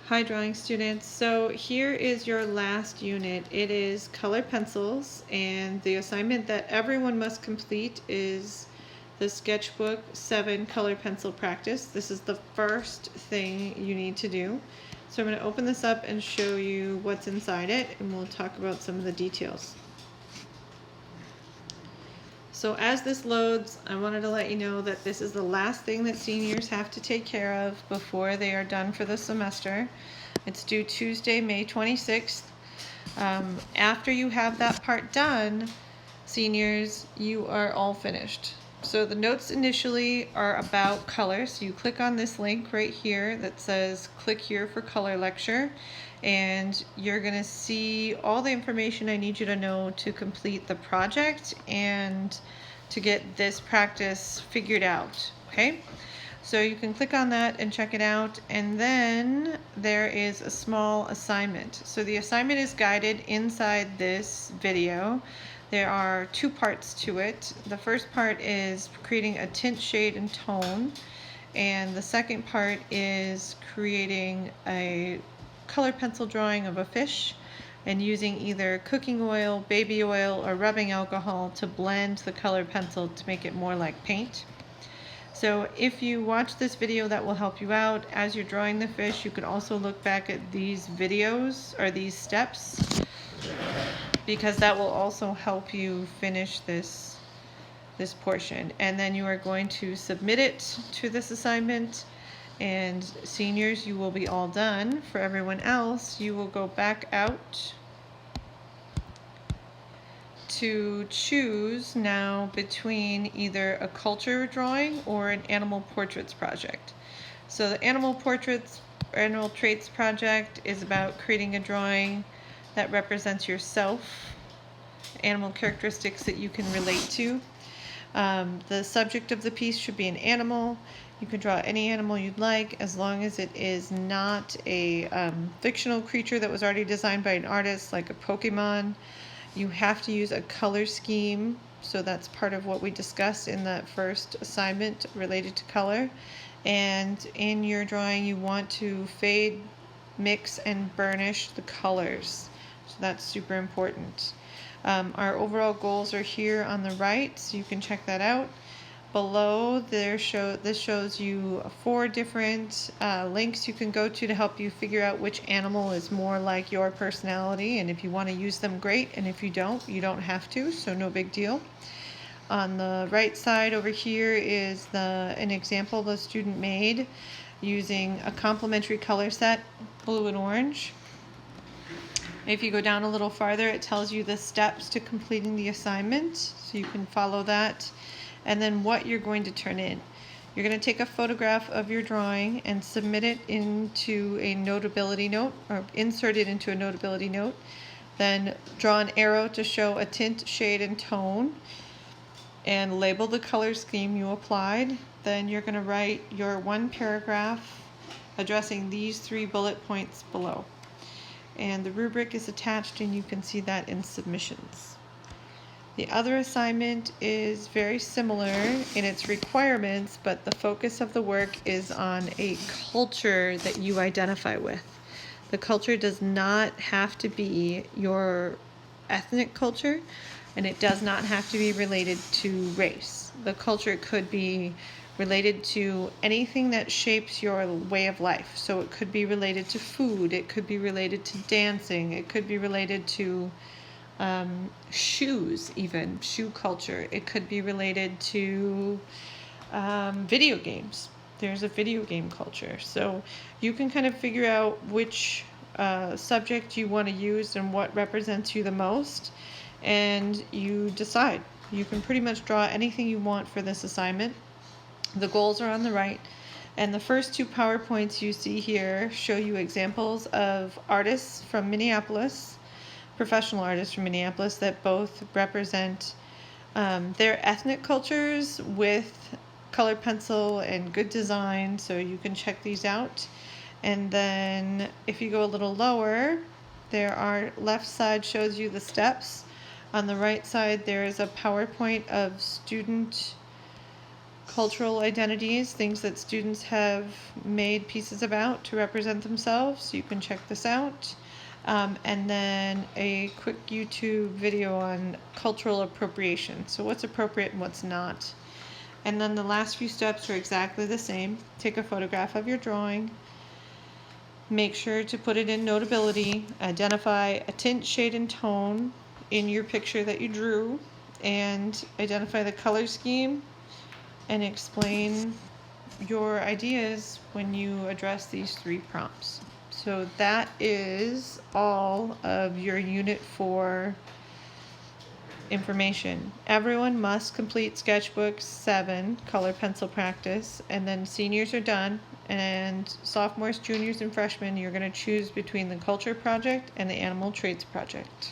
Hi drawing students, so here is your last unit. It is color pencils, and the assignment that everyone must complete is the sketchbook 7 color pencil practice. This is the first thing you need to do. So I'm going to open this up and show you what's inside it, and we'll talk about some of the details. So as this loads, I wanted to let you know that this is the last thing that seniors have to take care of before they are done for the semester. It's due Tuesday, May 26th. After you have that part done, seniors, you are all finished. So the notes initially are about color. So you click on this link right here that says click here for color lecture, and you're gonna see all the information I need you to know to complete the project and to get this practice figured out, okay? So you can click on that and check it out, and then there is a small assignment. So the assignment is guided inside this video. There are two parts to it. The first part is creating a tint, shade, and tone, and the second part is creating a color pencil drawing of a fish and using either cooking oil, baby oil, or rubbing alcohol to blend the color pencil to make it more like paint. So if you watch this video, that will help you out. As you're drawing the fish, you can also look back at these videos or these steps, because that will also help you finish this portion. And then you are going to submit it to this assignment, and seniors, you will be all done. For everyone else, you will go back out to choose now between either a culture drawing or an animal portraits project. So the animal traits project is about creating a drawing that represents yourself, animal characteristics that you can relate to. The subject of the piece should be an animal. You can draw any animal you'd like, as long as it is not a fictional creature that was already designed by an artist, like a Pokemon. You have to use a color scheme, so that's part of what we discussed in that first assignment related to color. And in your drawing, you want to fade, mix, and burnish the colors. So that's super important. Our overall goals are here on the right, so you can check that out. Below this shows you 4 different links you can go to help you figure out which animal is more like your personality, and if you want to use them, great, and if you don't, you don't have to, so no big deal. On the right side over here is an example the student made using a complementary color set, blue and orange. If you go down a little farther, it tells you the steps to completing the assignment, so you can follow that. And then what you're going to turn in. You're going to take a photograph of your drawing and submit it into a notability note, or insert it into a notability note. Then draw an arrow to show a tint, shade, and tone, and label the color scheme you applied. Then you're going to write your 1 paragraph addressing these 3 bullet points below. And the rubric is attached, and you can see that in submissions. The other assignment is very similar in its requirements, but the focus of the work is on a culture that you identify with. The culture does not have to be your ethnic culture, and it does not have to be related to race. The culture could be related to anything that shapes your way of life. So it could be related to food, it could be related to dancing, it could be related to shoes, even shoe culture. It could be related to video games. There's a video game culture. So you can kind of figure out which subject you want to use and what represents you the most, and you decide. You can pretty much draw anything you want for this assignment. The goals are on the right, and the first 2 PowerPoints you see here show you examples of artists from Minneapolis, professional artists from Minneapolis, that both represent their ethnic cultures with color pencil and good design, so you can check these out. And then if you go a little lower, left side shows you the steps. On the right side, there is a PowerPoint of student cultural identities, things that students have made pieces about to represent themselves. So you can check this out. And then a quick YouTube video on cultural appropriation. So what's appropriate and what's not. And then the last few steps are exactly the same. Take a photograph of your drawing. Make sure to put it in Notability. Identify a tint, shade, and tone in your picture that you drew. And identify the color scheme and explain your ideas when you address these 3 prompts. So that is all of your Unit 4 information. Everyone must complete Sketchbook 7, color pencil practice, and then seniors are done, and sophomores, juniors, and freshmen, you're going to choose between the culture project and the animal traits project.